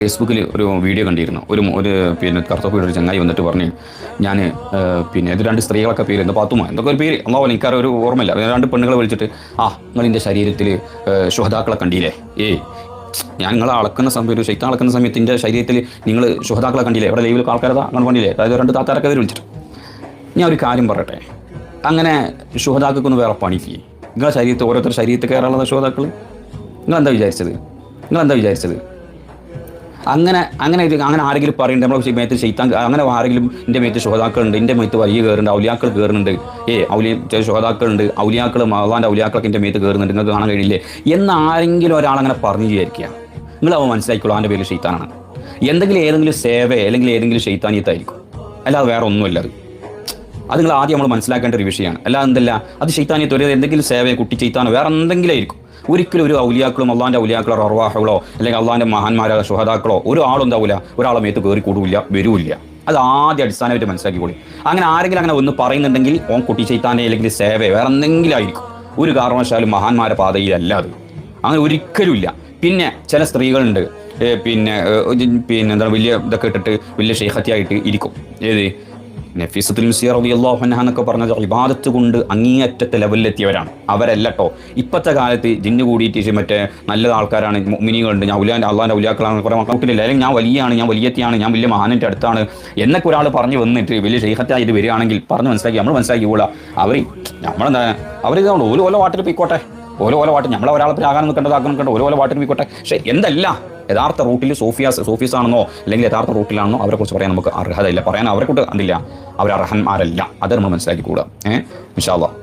ഫേസ്ബുക്കിൽ ഒരു വീഡിയോ കണ്ടിരുന്നു. ഒരു കറുത്തപ്പൂടെ ഒരു ചങ്ങായി വന്നിട്ട് പറഞ്ഞു, ഞാൻ ഇത് രണ്ട് സ്ത്രീകളൊക്കെ പേര് എന്താ പാത്തുമോ എന്തൊക്കെ ഒരു പേര് അള്ളാഹു എനിക്കാരെ ഒരു ഓർമ്മയില്ല. രണ്ട് പെണ്ണുങ്ങളെ വിളിച്ചിട്ട് നിങ്ങൾ എൻ്റെ ശരീരത്തിൽ ശുഹദാക്കളെ കണ്ടില്ലേ? ഞാൻ നിങ്ങളെ അളക്കുന്ന സമയത്ത് ഒരു ശൈത്താൻ അളക്കുന്ന സമയത്ത് എൻ്റെ ശരീരത്തിൽ നിങ്ങൾ ശുഹദാക്കളെ കണ്ടില്ലേ? ഇവിടെ ലൈവിൽ ആൾക്കാരതാ അങ്ങനെ കണ്ടില്ലേ? അതായത് രണ്ട് താത്താരൊക്കെ അവർ വിളിച്ചിട്ട് ഞാൻ ഒരു കാര്യം പറയട്ടെ, അങ്ങനെ ശുഹദാക്കൊന്ന് വേറെ പണിക്ക് നിങ്ങളെ ശരീരത്തിൽ ഓരോരുത്തർ ശരീരത്തിൽ കയറാനുള്ള ശുഹദാക്കൾ നിങ്ങളെന്താ വിചാരിച്ചത്? അങ്ങനെ ആരെങ്കിലും പറയുന്നുണ്ട് നമ്മളെ മേത്ത് ശൈത്താൻ, അങ്ങനെ ആരെങ്കിലും എൻ്റെ മേത്ത് ശുഹദാക്കളുണ്ട്, എൻ്റെ മേത്ത് വലിയ കയറുന്നുണ്ട്, ഔലിയാക്കൾ കയറുന്നുണ്ട്, ചില ശുഹദാക്കളുണ്ട്, ഔലിയാക്കൾ അള്ളാൻ്റെ ഔലിയാക്കളൊക്കെ എൻ്റെ മേത്ത് കയറുന്നുണ്ട്, നിങ്ങൾക്ക് കാണാൻ കഴിയില്ലേ എന്ന് ആരെങ്കിലും ഒരാളങ്ങനെ പറഞ്ഞു വിചാരിക്കുക. നിങ്ങളവ മനസ്സിലാക്കിക്കോളൂ അവൻ്റെ പേര് ശൈത്താനാണ്. ഏതെങ്കിലും സേവയോ അല്ലെങ്കിൽ ഏതെങ്കിലും ശൈത്താനിയത്തായിരിക്കും, അല്ലാതെ വേറെ ഒന്നുമില്ല. അത് നിങ്ങൾ ആദ്യം നമ്മൾ മനസ്സിലാക്കേണ്ട ഒരു വിഷയമാണ്. അല്ലാതെ എന്തല്ല അത് ശൈത്താനിയത്ത് ഒരു എന്തെങ്കിലും സേവയോ കുട്ടി ചെയ്ത്താനോ വേറെ എന്തെങ്കിലും ആയിരിക്കും. ഒരിക്കലും ഒരു ഔലിയാക്കളും അള്ളാൻ്റെ ഔലിയാക്കളോ അർവാഹുകളോ അല്ലെങ്കിൽ അള്ളാൻ്റെ മഹാന്മാരോ ശുഹദാക്കളോ ഒരാളുണ്ടാവില്ല, ഒരാളെ മേത്ത് കയറി കൂടില്ല വരില്ല. അത് ആദ്യം അടിസ്ഥാനമായിട്ട് മനസ്സിലാക്കിക്കോളി. അങ്ങനെ ആരെങ്കിലും അങ്ങനെ ഒന്ന് പറയുന്നുണ്ടെങ്കിൽ ഓൻ കുട്ടി ചെയ്ത്താനെ അല്ലെങ്കിൽ സേവയോ വേറെ എന്തെങ്കിലും ആയിരിക്കും, ഒരു കാരണവശാലും മഹാന്മാരുടെ പാതയിലല്ലാതെ അങ്ങനെ ഒരിക്കലും ഇല്ല. പിന്നെ ചില സ്ത്രീകളുണ്ട് എന്താണ് വലിയ ഇതൊക്കെ ഇട്ടിട്ട് വലിയ ഷെയ്ഖത്തിയായിട്ട് ഇരിക്കും. ഏത് നഫീസത്തുൽ മിസ്രിയ റളിയല്ലാഹു അൻഹ എന്നൊക്കെ പറഞ്ഞത് ഇബാദത്ത് കൊണ്ട് അങ്ങേയറ്റത്തെ ലെവലിലെത്തിയവരാണ്. അവരല്ലട്ടോ ഇപ്പോഴത്തെ കാലത്ത് ജിന്ന് കൂടിയിട്ട് മറ്റേ നല്ല ആൾക്കാരാണ്, മുഅ്മിനീങ്ങളുണ്ട്, ഞാൻ അള്ളാൻ്റെ ഔലിയാക്കളാണ്, കുറേ മക്കളില്ല, അല്ലെങ്കിൽ ഞാൻ വലിയാണ്, ഞാൻ വലിയത്തിയാണ്, ഞാൻ വലിയ മഹാനിൻ്റെ അടുത്താണ് എന്നൊക്കെ ഒരാൾ പറഞ്ഞു വന്നിട്ട് വലിയ ഷെയ്ഖത്തായിട്ട് വരികയാണെങ്കിൽ പറഞ്ഞ് നമ്മൾ മനസ്സിലാക്കിക്കോളാം. നമ്മളെന്താ അവരിതുകൊണ്ട് ഓരോ വാട്ടിൽ പോയിക്കോട്ടെ, ഓരോ വാട്ടിൽ നമ്മളെ ഒരാളെ ആകാൻ നിൽക്കേണ്ടതാക്കാൻ ഓരോ വാട്ടിൽ പോയിക്കോട്ടെ. പക്ഷേ എന്തല്ല യഥാർത്ഥ റൂട്ടിൽ സോഫീസ് ആണെന്നോ അല്ലെങ്കിൽ യഥാർത്ഥ റൂട്ടിലാണെന്നോ അവരെ കുറിച്ച് പറയാൻ നമുക്ക് അർഹതയില്ല. പറയാൻ അവരെ കൊണ്ട് അതില്ല, അവർ അർഹന്മാരല്ല. അത് നമ്മൾ മനസ്സിലാക്കിക്കൂടാ. ഇൻഷാ അല്ലാഹ്.